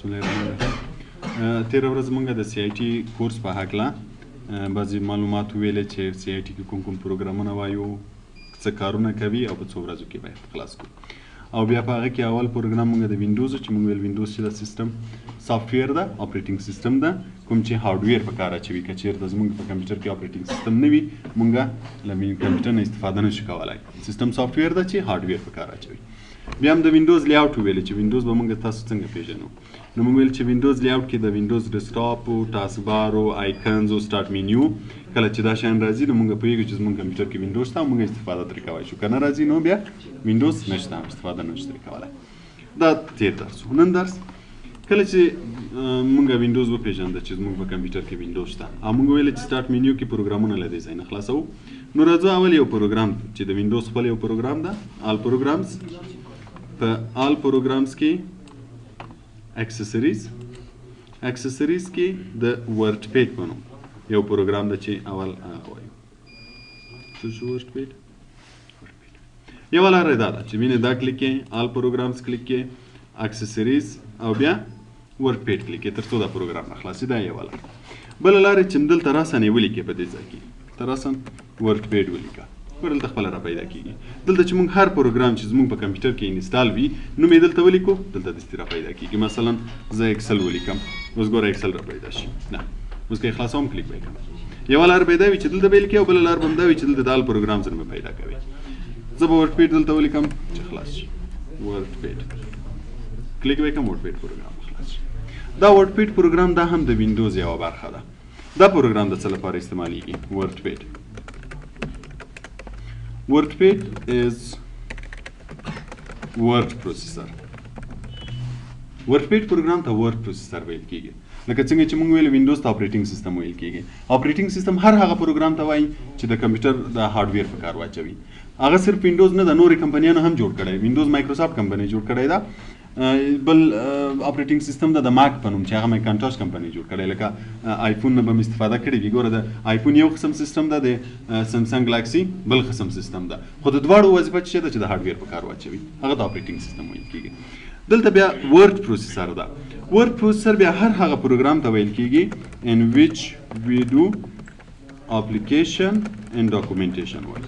بسم الله الرحمن الرحیم. تیر ورځ موږ د سی آی ټي کورس په هکله بعضې معلومات ویلې چې سی آی ټي کې کوم کوم پروګرامونه وایو، څه کارونه کوي او په څو ورځو کې باید خلاص کړو. او بیا په هغه کې اول پروګرام موږ د وینډوز چې موږ ویل وینډوز چې د سیستم سافټویر ده، اپریټینګ سیستم ده، کوم چې هارډویر په کار اچوي. که چېرته زموږ په کمپیوټر کې اپریټینګ سیستم نه وي، موږ له کمپیوټر نه استفاده نشو کولی. سیستم سافټویر ده چې هارډویر په کار اچوي. بیا هم د وینډوز لیاوټ ویل چې وینډوز به موږ تاسو څنګه پیژنو. نو موږ ویل چې وینډوز لیاوټ کې د وینډوز ډیسکټاپ او ټاسک بار او آیکنز او سٹارټ مینیو کله چې دا شیان راځي نو موږ پوهیږو چې زموږ کمپیوټر کې وینډوز شته او موږ استفاده ترې کولی شو. که نه راځي نو بیا وینډوز نشته، استفاده نشو ترې کولی. دا تیر درس و. نن درس کله چې موږ وینډوز وپېژانده چې زموږ په کمپیوټر کې وینډوز شته او موږ ویل چې سٹارټ مینیو کې پروګرامونه له دې ځای نه خلاصوو. نو راځو اول یو پروګرام چې د وینډوز خپل یو پروګرام ده، آل پروګرامز. په آل پروګرامز کې اکسسریز کې د ورډ پیډ په نوم یو پروګرام ده چې اول وایو. څه شو ورډ پیډ؟ یوه لاره دا ده چې وینې دا کلیک کې آل پروګرامز کلیک کې اکسسریز او بیا ورډ پیډ کلیک کې تر څو دا پروګرام نه خلاصي. دا یوه لاره. بله لاره چې دلته راسن یې ولیکې په دې ځای کې ته راسن ورډ پیډ ولیکه، دلته خپله را پیدا کېږي. دلته چې موږ هر پروګرام چې زموږ په کمپیوټر کې انسټال وي نوم یې دلته ولیکو، دلته دستې را پیدا کېږي. مثلا زه اکسل ولیکم، اوس ګوره اکسل را پیدا شي. نه اوس که یې خلاصوم کلیک به یې کوم. یوه لار به یې دا وي چې دلته به یې لیکې او بله لار به هم دا وي چې دلته د آل پروګرامز نه به پیدا کوي. زه به ورډ پیډ دلته ولیکم چې خلاص شي. ورډ پیډ کلیک به یې کوم، ورډ پیډ پروګرام خلاص شي. دا ورډ پیډ پروګرام دا هم د وینډوز یوه برخه ده. دا پروګرام د څه لپاره استعمالیږي؟ ورډ پیډ. WordPad is word processor. WordPad پروګرام ته word processor ویل کېږي. لکه څنګه چې موږ ویل وینډوز ته اپریټینګ سیستم ویل کېږي. اپریټینګ سیستم هر هغه پروګرام ته وایي چې د کمپیوټر د هارډویر په کار واچوي. هغه صرف وینډوز نه ده، نورې کمپنیانو هم جوړ کړی. وینډوز مایکروسافټ کمپنۍ جوړ کړی ده. بل اپریټینګ سیستم ده د ماک په نوم چې هغه میکانټاش کمپنۍ جوړ کړی. لکه آیفون نه به مې استفاده کړې وي. ګوره د آیفون یو قسم سیستم ده، د سمسنګ ګلاکسي بل قسم سیستم ده، خو د دواړو وظیفه څه ده چې د هارډویر په کار واچوي. هغه د اپریټینګ سیستم ویل کېږي. دلته بیا ورډ پروسیسر ده. ورډ پروسیسر بیا هر هغه پروګرام ته ویل کېږي in which we do application and documentation work.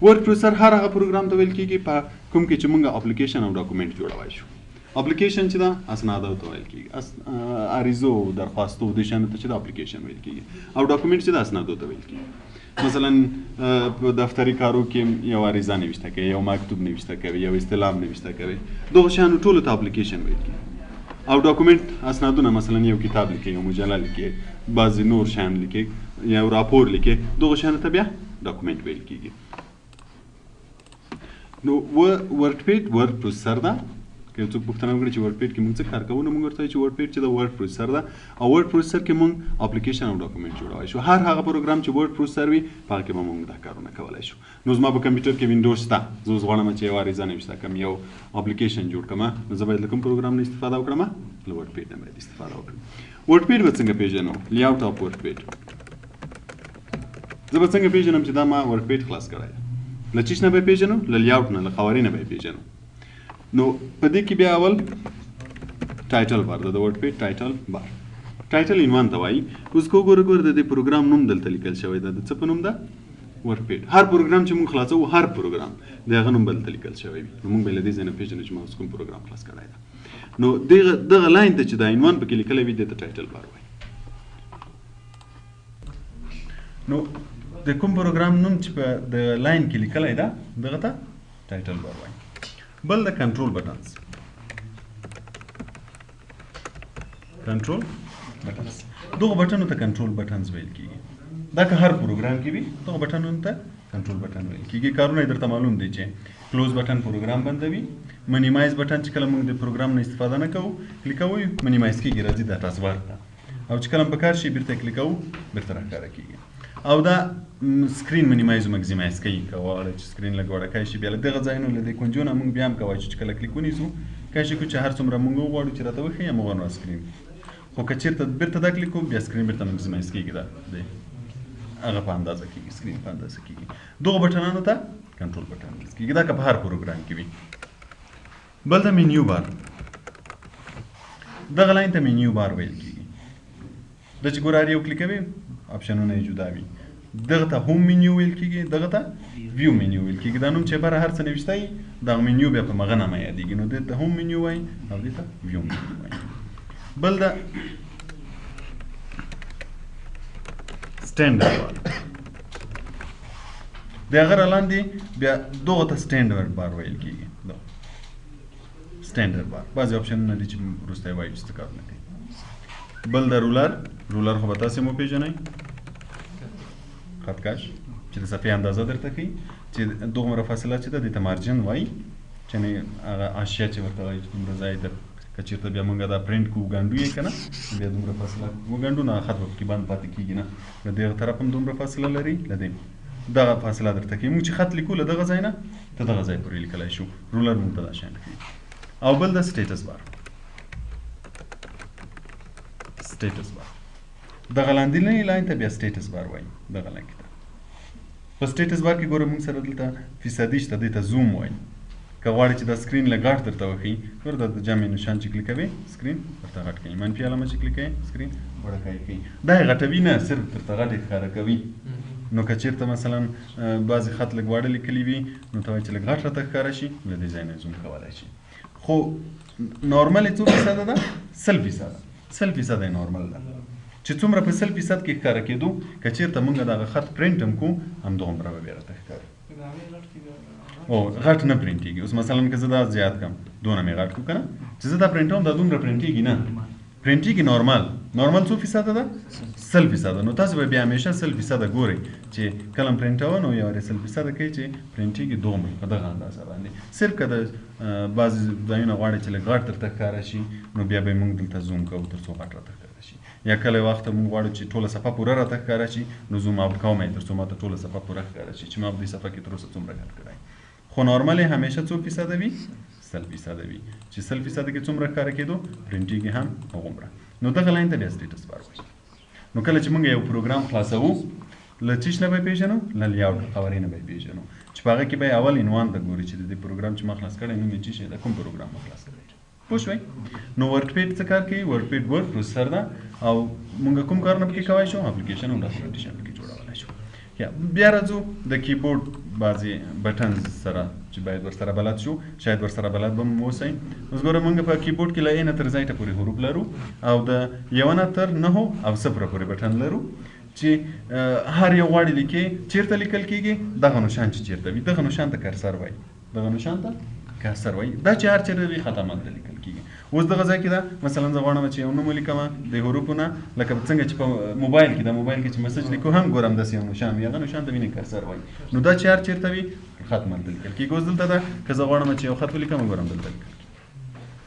ورډ پروسیسر هر هغه پروګرام ته ویل کېږي په کوم کې چې موږ اپلیکیشن او ډاکومنټ جوړوای شو. اپلیکیشن چې ده اسنادو ته ویل کېږي، عریضو درخواستو د شانو ته چې د اپلیکیشن ویل کېږي، او ډاکومنټ چې د اسنادو ته ویل کېږي. مثلا په دفتري کارو کې یو عریضه نوشته کوي، یو مکتوب نوشته کوي، یو استلام نوشته کوي، دغه شانو ټولو ته اپلیکیشن ویل کېږي. او ډاکومنټ اسنادونه مثلا یو کتاب لیکي، یو مجله لیکي، بعضې نور شیان لیکي، یو راپور لیکي، دغه شانو ته بیا ډاکومنټ ویل کېږي. نو ورډ پیډ ورډ پروسیسر ده. که یو څوک پوښتنه وکړي چې ورډ پیډ کې موږ څه کار کوو، نو موږ ورته وایو چې ورډ پیډ چې د ورډ پروسیسر ده، او ورډ پروسیسر کې موږ اپلیکیشن او ډاکومنټ جوړوای شو. هر هغه پروګرام چې ورډ پروسیسر وي په هغه کې به موږ دا کارونه کولی شو. نو زما په کمپیوټر کې وینډوز شته، زه اوس غواړم چې یو عریضه نوشته کړم، یو اپلیکیشن جوړ کړم، نو زه باید له کوم پروګرام نه استفاده وکړم؟ له ورډ پیډ نه باید استفاده وکړم. ورډ پیډ به څنګه پیژنو؟ لیاوټ اف ورډ پیډ. زه به څنګه پیژنم چې دا ما ورډ پیډ خلاص کړی ده؟ له چیش نه به پیژنو؟ له لیاوټ نه، له قوارې نه به پیژنو. نو په دې کې بیا اول ټایټل بار ده، د ورډ پیډ ټایټل بار. ټایټل عنوان ته وایي. اوس که وګورو د دې پروګرام نوم دلته لیکل شوی ده. د څه په نوم ده؟ ورډ پیډ. هر پروګرام چې موږ خلاصوو، هر پروګرام د هغه نوم به دلته لیکل شوی وي. نو موږ به له دې ځای نه پیژنو چې ما اوس کوم پروګرام خلاص کړی ده. نو دغه لاین ته چې دا عنوان پکې لیکلی وي دې ته ټایټل بار وایي. نو د کوم پروګرام نوم چې په د لاین کې لیکلی ده دغه ته ټایټل بار وایي. بل د کنټرول بټنز. کنټرول بټنز، دغه بټنو ته کنټرول بټنز ویل کېږي. دا که هر پروګرام کې وي دغه بټنو ته کنټرول بټن ویل کېږي. کارونه یې درته معلوم دی چې کلوز بټن پروګرام بندوي، منیمایز بټن چې کله موږ د پروګرام نه استفاده نه کوو کلیک کوو منیمایز کېږي، راځي دا ټاسک بار ته، او چې کله په کار شي بیرته کلیک کوو بیرته راښکاره کېږي. او دا سکرین منیمایز او مګزیمایز کوي. که غواړئ چې سکرین لږ وړوکی شي بیا له دغه ځایونو له دې کونجونه موږ بیا هم کولی شو چې کله کلیک ونیسو کولی شي چې هر څومره موږ وغواړو چې راته وښیي همغومره سکرین. خو که چېرته بیرته دا کلیک کوو بیا سکرین بیرته مګزیمایز کېږي، دا دی هغه په اندازه کېږي، سکرین په اندازه کېږي. دغو بټنانو ته کنټرول بټن پرس کیږي دا که په هر پروګرام کې وي. بل د مینیو بار دغه لاین ته مینیو بار ویل کیږي. د چې ګورار یو کلیک کوي اپشنونه یې جدا وي. دغه ته هوم مینیو ویل کیږي، دغه ته ویو مینیو ویل کیږي. دا نوم چې بره هر څه نوشته وي دغه مینیو بیا په مغه نامه یادېږي، نو دې ته هوم مینیو وایي او دې ته ویو مینیو وایي. بل د سټینډرډ بار د هغه لاندې بیا دغه ته سټینډرډ بار ویل کیږي. سټینډرډ بار بعضې اپشنونه دي چې وروسته یې وایو چې څه کارونه کوي. بل د رولر خو به تاسې مو پېژنئ، خطکش چې د صفحې اندازه درته کوي چې دومره فاصله چې ده دې ته مارجن وایي، چې هغه اشیا چې ورته وایي چې دومره ځای ده که چېرته بیا موږ دا پرنټ کوو ګنډو یې که نه بیا دومره فاصله وګنډو نو خط به پکې بند پاتې کېږي نه. له دغه طرف هم دومره فاصله لري، له دې دغه فاصله درته کوي. موږ چې خط لیکو له دغه ځای نه ته دغه ځای پورې لیکلی شو. رولر موږ ته دا شیان کوي. او بل د سټیټس بار دغه لاندې لاین ته بیا سټیټس بار وایي. دغه لاین کې په سټیټس بار کې ګوره موږ سره دلته فیصدي شته، دې ته زوم وایي. که غواړې چې دا سکرین له غټ درته وښیي ګوره دا د جمع نشان چې کلیکوې سکرین ورته غټ کوي، منفي علامه چې کلیکوې سکرین وړوکی کوي. دا یې غټوي نه، صرف درته غټ یې ښکاره کوي. نو که چېرته مثلا بعضې خط لږ واړه لیکلي وي نو ته وایي چې لږ غټ راته ښکاره شي، له دې ځای نه زوم کولی شي. خو نارمل یې څو فیصده ده؟ 100% یې نارمل ده چې څومره په 100% کې ښکاره کېدو که چېرته موږ دغه خط پرنټ هم کوو همدومره به بیا راته ښکاري. او غټ نه پرنټېږي. اوس مثلا که زه دا زیات کړم دونه مې غټ کړو که نه چې زه دا پرنټوم دا دومره پرنټېږي نه، پرنټېږي نارمل څو فیصده ده؟ 100%. نو تاسو به بیا همیشه 100% ګورئ چې کله پرنټوه نو یو 100% کوي چې پرنټېږي دومره په دغه اندازه باندې. صرف که د بعضې ځایونه غواړئ چې لږ غټ درته ښکاره شي نو بیا به موږ دلته زوم کوو تر څو غټ راته ښکاره شي. یا کله وخت موږ غواړو چې ټوله صفحه پوره راته ښکاره شي نو زوم آوټ کوم یې تر څو ماته ټوله صفحه پوره ښکاره شي چې ما په دې صفحه کې تر اوسه څومره غټ کړی. خو نارمل یې همیشه څو فیصده وي؟ 100% وي چې 100% کې څومره ښکاره کېدو پرنټېږي هم هغومره. نو دغه لاین ته بیا سټیټس بار وایي. نو کله چې موږ یو پروګرام خلاصوو له څه نه به یې پېژنو؟ له لیاوټ قوارې نه به یې پېژنو چې په هغه کې به یې اول عنوان ته ګوري چې د دې پروګرام چې ما خلاص کړی نوم یې څه شی ده، کوم پروګرام ما خلاص کړی. پوه شوئ؟ نو ورډ پیډ څه کار کوي؟ ورډ پیډ ورډ پروسیسر ده او موږ کوم کارونه پکې کولی شو؟ اپلیکیشن او ډاکومنټیشن پکې جوړولی شو. بیا راځو د کیبورډ بعضې بټنز سره چې باید ورسره بلد شو، شاید ورسره بلد به هم اوسئ. اوس ګوره موږ په کیبورډ کې له A نه تر Z پورې حروف لرو او د 1 نه تر 9 او 0 پورې بټن لرو چې هر یو غواړي لیکي چیرته لیکل کېږي دغه نشان چې چیرته وي دغه نشان ته کرسر وایي. دا چې هر چیرته وي خط همالته لیکل کېږي. اوس دغه ځای کې ده مثلا زه غواړم چې یو نوم ولیکم د حروفو نه لکه څنګه چې په موبایل کې چې میسج لیکو هم ګورم داسې یو نشان وي، هغه نشان ته وینې کرسر وایي. نو دا چې هر چیرته وي خط همالته لیکل کېږي. اوس دلته ده که زه غواړم چې یو خط ولیکم ګورم دلته لیکل کېږي.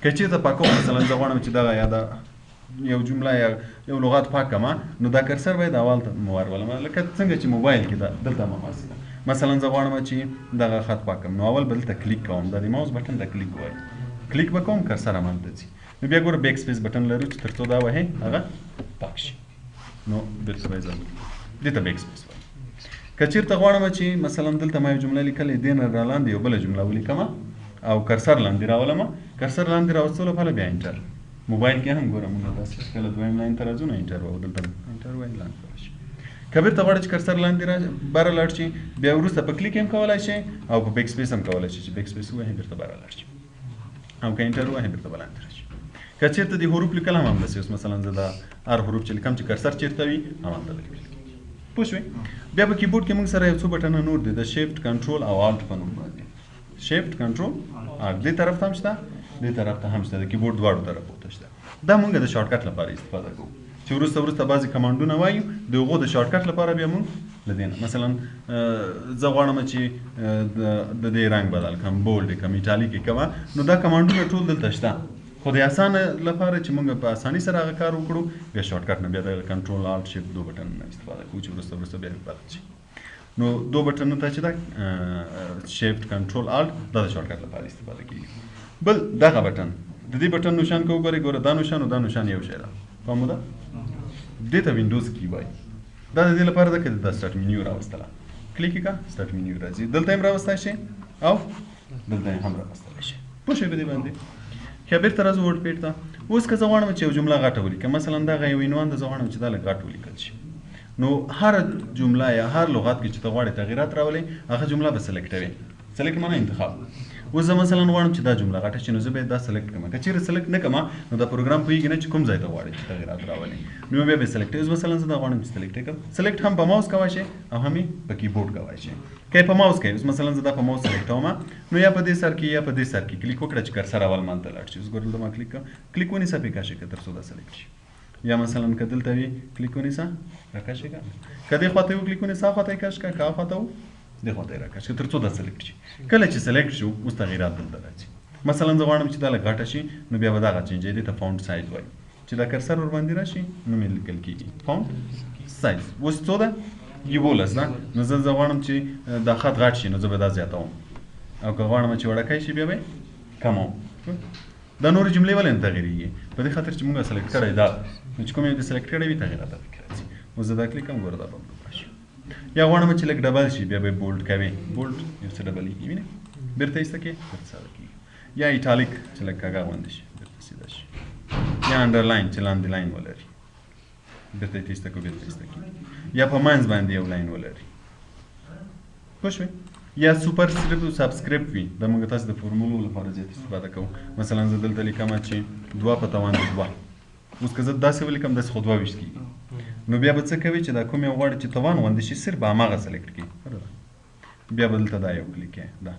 که چېرته پاکوم مثلا زه غواړم چې دغه یا یو جمله یا یو لغات پاکم نو دا کرسر باید اول ته ورولم لکه څنګه چې موبایل کې ده دلته هماسې ده. مثلا زه غواړم چې دغه خط پاکم نو اول به دلته کلیک کوم، دا د ماوس بټن ته کلیک وایي. کلیک به کوم کرسر همالته ځي. نو بیا ګوره بیک سپیس بټن لرو چې تر څو دا وهې هغه پاک شي. نو بېرته به یې ضروري دې ته بیک سپیس وایي. که چېرته غواړم چې مثلا دلته ما یو جمله لیکلې دې نه را لاندې یو بله جمله ولیکم او کرسر لاندې راولم، کرسر لاندې راوستلو لپاره بیا انټر. موبایل کې هم ګوره موږ داسې کله دویم لاین ته راځو نو انټر وایو، دلته انټر وایي لاندې راشي. که بیرته غواړئ چې کرسر لاندې بره لاړ شي بیا وروسته په کلیک هم کولی شئ او په بیک سپیس هم کولی شئ چې بیک سپیس ووهئ بیرته بره لاړ شي او که انټر ووهئ بیرته به لاندې راشي. که چېرته د حروف لیکل هم همداسې اوس مثلا زه دا هر حروف چې لیکم چې کرسر چېرته وي همالته لیکل کېږي. پوه شوئ؟ بیا په کیبورډ کې موږ سره یو څو بټنه نور دي د شیفټ کنټرول او الټ په نوم باندې. شیفټ کنټرول الټ دې طرف ته هم شته دې طرف ته هم شته، د کیبورډ دواړو طرفو ته شته. دا موږ د شارټکټ لپاره استفاده کوو چې وروسته بعضې کمانډونه وایو د هغو د شارټکټ لپاره بیا موږ له دې نه مثلا زه غواړم چې د دې رنګ بدل کړم، بولډ یې کړم، ایټالیک یې کړم، نو دا کمانډونه ټول دلته شته. خو د اسانه لپاره چې موږ په اسانۍ سره هغه کار وکړو بیا شارټکټ نه بیا د کنټرول الټ شیفټ دو بټنونه استفاده کوو چې وروسته بیا بلد شي. نو دو بټنونو ته چې دا شیفټ کنټرول الټ دا د شارټکټ لپاره استفاده کېږي. بل دغه بټن د دې بټن نشان که وګورئ ګوره دا نشان او دا نشان یو شی ده، پام ده؟ دې ته وینډوز کی وایي. دا د دې لپاره ده که د سټارټ منیو راوستله کلیک کا سٹارټ منیو راځي دلته هم راوستای شي او دلته هم راوستای شي پوه شئ په دې باندې که بیرته راځو ورډ پیډ ته اوس که زه غواړم چې یو جمله غټه ولیکم مثلا دغه یو عنوان د زه غواړم چې دا لږ غټ ولیکل شي نو هر جمله یا هر لغت کې چې ته غواړې تغییرات راولې هغه جمله به سلیکټوې سلیکټ معنی انتخاب اوس زه مثلا غواړم چې دا جمله غټه شي نو زه باید دا سلیکټ کړم که چیرې سلیکټ نه کړم نو دا پروګرام پوهېږي نه چې کوم ځای ته غواړې چې تغییرات راولې نو بیا به سلیکټ اوس مثلا زه دا غواړم چې سلیکټ کړم سلیکټ هم په ماوس کوای شي او هم په کیبورډ کوای شي که په ماوس کوي اوس مثلا زه دا په ماوس سلیکټ کوم نو یا په دې سر کې یا په دې سر کې کلیک وکړه چې کرسر اول مانته لاړ شي اوس ګورل ما کلیک کوم کلیک ونیسه په کاشه کې تر څو دا سلیکټ شي یا مثلا که دلته وي کلیک ونیسه راکاشه کا کدی خواته یو کلیک ونیسه خواته کاش کا کا خواته د خواته راکاشه تر څو دا سلیکټ شي کله چې سلیکټ شو اوس تغییرات دلته راځي مثلا زه غواړم چې دا لږ غټه شي نو بیا به دغه چینج دی ته فونټ سایز وایي چې دا کرسر ور باندې راشي نو مې لیکل کېږي فونټ سایز اوس څو ده 11 ده نو زه غواړم چې دا خط غټ شي نو زه به دا زیاتوم او که غواړم چې وړوکی شي بیا به کموم دا نورې جملې ولې نه تغیرېږي په دې خاطر چې موږ سلیکټ کړی دا چې کوم یو دې سلیکټ کړی وي تغییرات پکې راځي اوس زه دا کلیک کوم ګوره دا به راشي یا غواړم چې لږ ډبل شي بیا به بولډ کوي بولډ یو څه ډبلېږي وینئ بیرته ایسته کې بیرته ساده کېږي یا ایټالیک چې لږ کاږه غوندې شي بیرته سیده شي یا انډرلاین چې لاندې لاین ولري بیرته یې ایسته کړو بیرته ایسته کېږي یا په منځ باندې یو لاین ولري پوه شوې یا سوپر سکرپټ او سبسکرپټ وي دا موږ تاسو د فورمولو لپاره زیات استفاده کوو مثلا زه دلته لیکم چې 2 په توان 2 اوس که زه داسې ولیکم داسې خو 2 ویشت کېږي نو بیا به څه کوي چې دا کوم یو غواړي چې توان غوندې شي صرف به هماغه سلیکټ کړي بیا به دلته دا یو کلیک کړي دا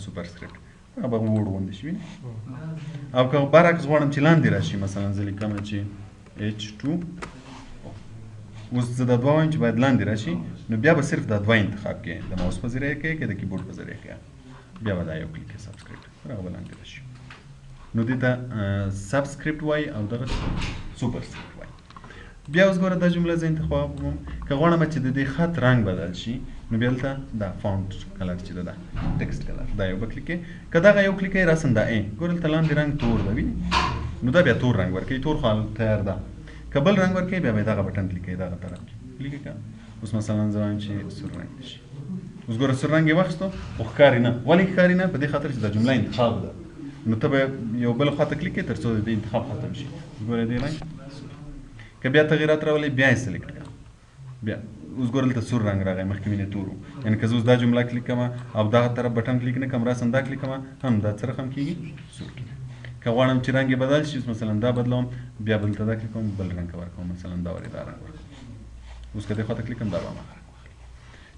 سوپر سکرپټ هغه به وړ غوندې شي وینئ او که برعکس غواړم چې لاندې راشي مثلا زه لیکم چې H2 اوس زه دا 2 وایم چې باید لاندې راشي نو بیا به صرف دا 2 انتخاب کړي د ماوس په ذریعه کې که د کیبورډ په ذریعه کې بیا به دا یو کلیک کړي سبسکرپټ هغه به لاندې راشي نو دې ته سبسکرپټ وایي او دغه سوپر سکرپټ وایي بیا اوس ګوره دا جمله زه انتخابوم که غواړم چې د دې خط رنګ بدل شي نو بیا دلته دا فونټ کلر چې ده ټکسټ کلر دا یو به کلیک کړئ که دغه یو کلیک کړئ راسم دا ګوره دلته لاندې رنګ تور ده وینئ نو دا بیا تور رنګ ورکوي تور خو تیار ده که بل رنګ ورکوي بیا به دغه بټن کلیک کړئ دغه طرف کلیک کړه اوس مثلا زه وایم چې سور رنګ دي شي اوس ګوره سور رنګ یې واخیستو خو ښکاري نه ولې ښکاري نه په دې خاطر چې دا جمله انتخاب ده نو ته به یو بل خواته کلیک کړې تر څو د دې انتخاب ختم شي ګوره دې رنګ که بیا تغییرات راولئ بیا یې سلیکټ کړه بیا اوس ګوره دلته سور رنګ راغی مخکې مې تور و یعنې که زه اوس دا جمله کلیک کوم او دغه طرف بټن کلیک نه کوم راسم دا کلیک کوم هم دا څه رقم کېږي سور کېږي که غواړم چې رنګ یې بدل شي مثلا دا بدلوم بیا بل ته دا کلیک کوم بل رنګ ورکوم مثلا دا ورې دا رنګ ورکوم اوس که دې خواته کلیک کوم دا به هماغه رنګ واخلي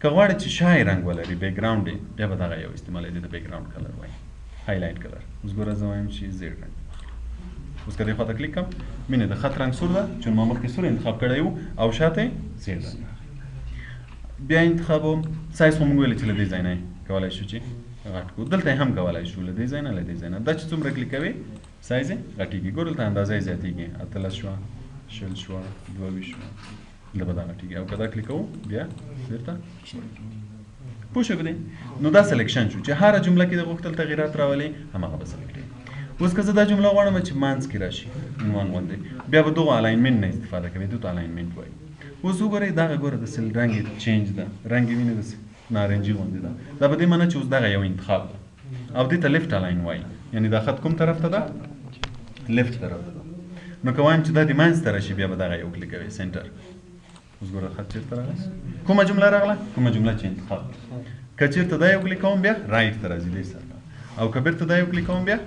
که غواړې چې شای رنګ ولري بیکګراونډ یې بیا به دغه یو استعمالوي دې ته بیکګراونډ کلر وایي هایلایټ کلر اوس ګوره زه وایم چې زیډ رنګ اوس که دې خواته کلیک کوم مینې د خط رنګ سور ده چون ما مخکې سور انتخاب کړی و او شاته یې زیډ رنګ بیا انتخابوم سایز خو موږ ویلې چې له دې ځای نه کولی شو چې غټ کړو دلته هم کولی شو له دې ځای نه له دې ځای نه دا چې څومره کلیک کوې سایز یې غټېږي ګوره دلته اندازه یې زیاتېږي 18 شوه 20 شوه 22 شوه دلته به دا غټېږي او که دا کلیک کوو بیا بېرته پوه شوې په دې نو دا سلیکشن شو چې هره جمله کې د غوښتل تغییرات راولي هماغه به سلیکټ کړي اوس که زه دا جمله غواړم چې منځ کې راشي عنوان غوندې بیا به دغو الاینمنټ نه استفاده کوي دې ته الاینمنټ وایي اوس وګورئ دغه ګوره د رنګ یې چینج ده رنګ یې وینئ داسې نارنجي غوندې ده دا په دې معنی چې اوس دغه یو انتخاب ده او دې ته لیفټ الاین وایي یعنې دا خط کوم طرف ته ده لیفټ طرف ته ده نو که وایم چې دا د منځ ته راشي بیا به دغه یو کلیک کوئ سنټر اوس ګوره خط چېرته راغلی کومه جمله راغله کومه جمله چې انتخاب که چېرته دا یو کلیک کوم بیا رایټ ته راځي دې سره او که بیرته دا یو کلیک کوم بیا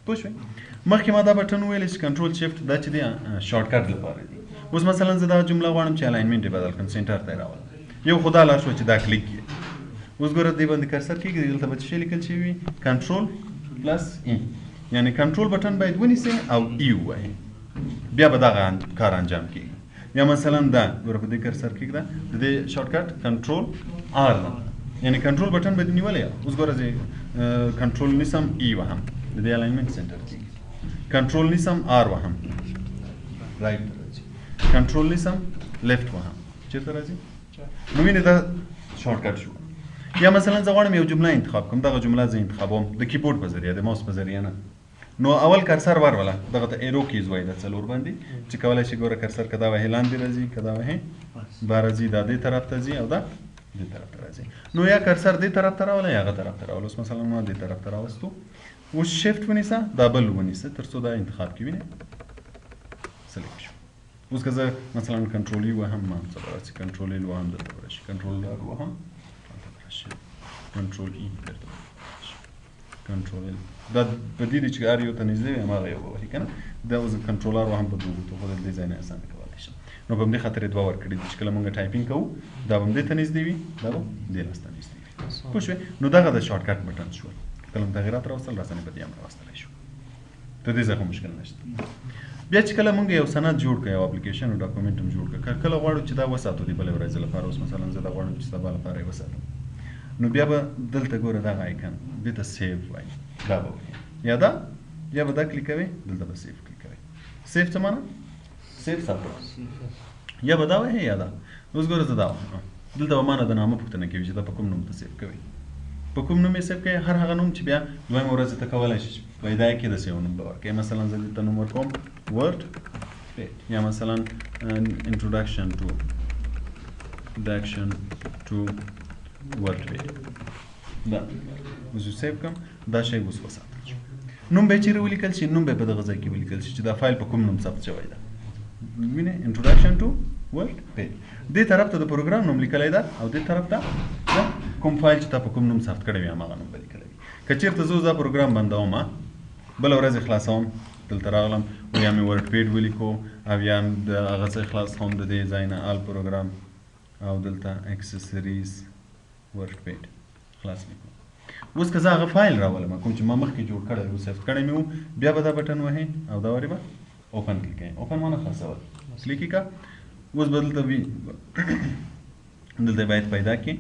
پوه شوئ مخکې ما دا بټن وویلی چې کنټرول شفټ دا چې دی شارټکټ لپاره دي اوس مثلا زه دا جمله غواړم چې الاینمنټ یې بدل کړم سنټر ته یې راولم یو خو دا لار شوه چې دا کلیک کړي اوس ګوره دې باندې کرسر کېږي دلته به څه شی لیکل شوي وي کنټرول پلس ای یعنې کنټرول بټن باید ونیسئ او ای ووایئ بیا به دغه کار انجام کېږي یا مثلا دا ګوره په دې کرسر کېږده د دې شارټکټ کنټرول آر ده یعنې کنټرول بټن باید نیولی اوس ګوره زه کنټرول نیسم ای وهم د دې الاینمنټ سنټر کېږي کنټرول نیسم آر وهم رایټ ته راځي کنټرول نیسم لیفټ وهم چېرته راځي نو وینې دا شارټکټ شو یا مثلا زه غواړم یو جمله انتخاب کوم دغه جمله زه انتخابوم د کیبورډ په ذریعه د ماوس په ذریعه نه نو اول کرسر وروله دغه ته ایرو کیز وای د څلور باندې چې کولای شي ګوره کرسر کدا وه لاندې راځي کدا وه بارځي د دې طرف ته ځي او دا دې طرف ته راځي نو یا کرسر دې طرف ته راول یا هغه طرف ته راول اوس مثلا ما دې طرف ته راوستو اوس شیفت ونیسه دبل ونیسه تر څو دا انتخاب کې ویني سلیکټ شو اوس که زه مثلا کنټرول یو هم ما څه راځي کنټرول ال وهم دلته راشي کنټرول ال وهم راشي کنټرول ای درته کنټرول ال دا په دې چې ار یو ته نږدې وي هغه یو وایي کنه دا اوس کنټرولر وهم په دوه ته خو د ډیزاین اسانه کولای شي نو په دې خاطر دوه ور کړی چې کله موږ ټایپینګ کوو دا هم دې ته نږدې وي دا هم دې لاسته نږدې وي پوه شوې نو دغه د شارټ کټ بټن شو کله تغیرات راوستل راسنه په دې امر راوستل شو ته دې ځکه مشکل نشته بیا چې کله موږ یو سند جوړ کړو یو اپلیکیشن او ډاکومنټ هم جوړ کړو کله غواړو چې دا وساتو دی بل ورځ لپاره اوس مثلا زه دا غواړم چې سبا لپاره یې وساتم نو بیا به دلته ګوره دغه آیکن دې ته سیو وایي دا به یا دا دا کلیکوي دلته به سیو کلیکوي سیو څه معنی سیو ساتو یا به دا وایي یا دا اوس ګوره زه دا دلته به معنی د نامه پوښتنه کوي چې دا په کوم نوم ته سیو کوي په کوم نوم یې سیو کوي هر هغه نوم چې بیا دویمه ورځ ته کولی شي پیدا یې کې د سیو نوم به ورکوي مثلا زه دلته نوم ورکوم ورډ یا مثلا introduction to word page دا اوس سیو کوم دا شی اوس وساتل شو نوم به چیرې ولیکل شي نوم به په دغه ځای کې ولیکل شي چې دا فایل په کوم نوم ثبت شوی ده وینئ introduction to word page دې طرف ته د پروګرام نوم لیکلی ده او دې طرف ته کوم فایل چې تا په کوم نوم ثبت کړی وي هماغه نوم به لیکلی وي که چېرته زه دا پروګرام بندوم بله ورځ یې خلاصوم دلته راغلم او یا مې ورډ پیډ ولیکو او یا د هغه څه خلاص کوم د دې ځای نه آل پروګرام او دلته اکسسریز ورډ پیډ خلاص لیکو اوس که زه هغه فایل راولم کوم چې ما مخکې جوړ کړی و سیف کړی مې و بیا به دا بټن وهې او دا ورې به اوپن کلیکوي اوپن معنی خلاصول کلیک یې کړه اوس به دلته دلته باید پیدا کړي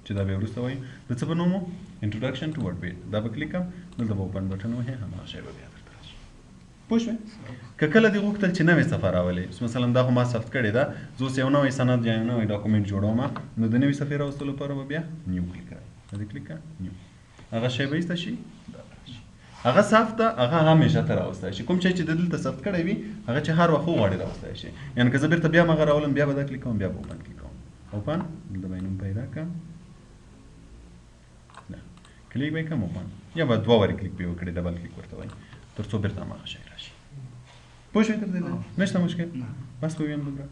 چې دا به وروسته وایي د څه په نوم و انټروډکشن ټو ورډ پیډ دا به کلیک کړم دلته به اوپن بټن وهې هماغه شی به بیا درته راشي پوه شوې که کله دې غوښتل چې نوې صفحه راولې مثلا دا خو ما ثبت کړې ده زه اوس یو نوی سند یا یو نوی ډاکومنټ جوړوم نو د نوې صفحې راوستلو لپاره به بیا نیو کلیک کوئ دا دې کلیک کړه نیو هغه شی به ایسته شي هغه صاف ده هغه همیشه ته راوستی شي کوم شی چې د دلته ثبت کړی وي هغه چې هر وخت وغواړې راوستی شي یعنې که زه بېرته بیا هغه راولم بیا به دا کلیک کوم بیا به اوپن کلیک کوم اوپن دلته به یې نوم پیدا کړم کلیک به یې کړم اوپن یا به دوه وارې کلیک به یې وکړې ډبل کلیک ورته وایي تر څو بېرته هماغه شی راشي پوه شوې تر دې نشته مشکل بس کوو دومره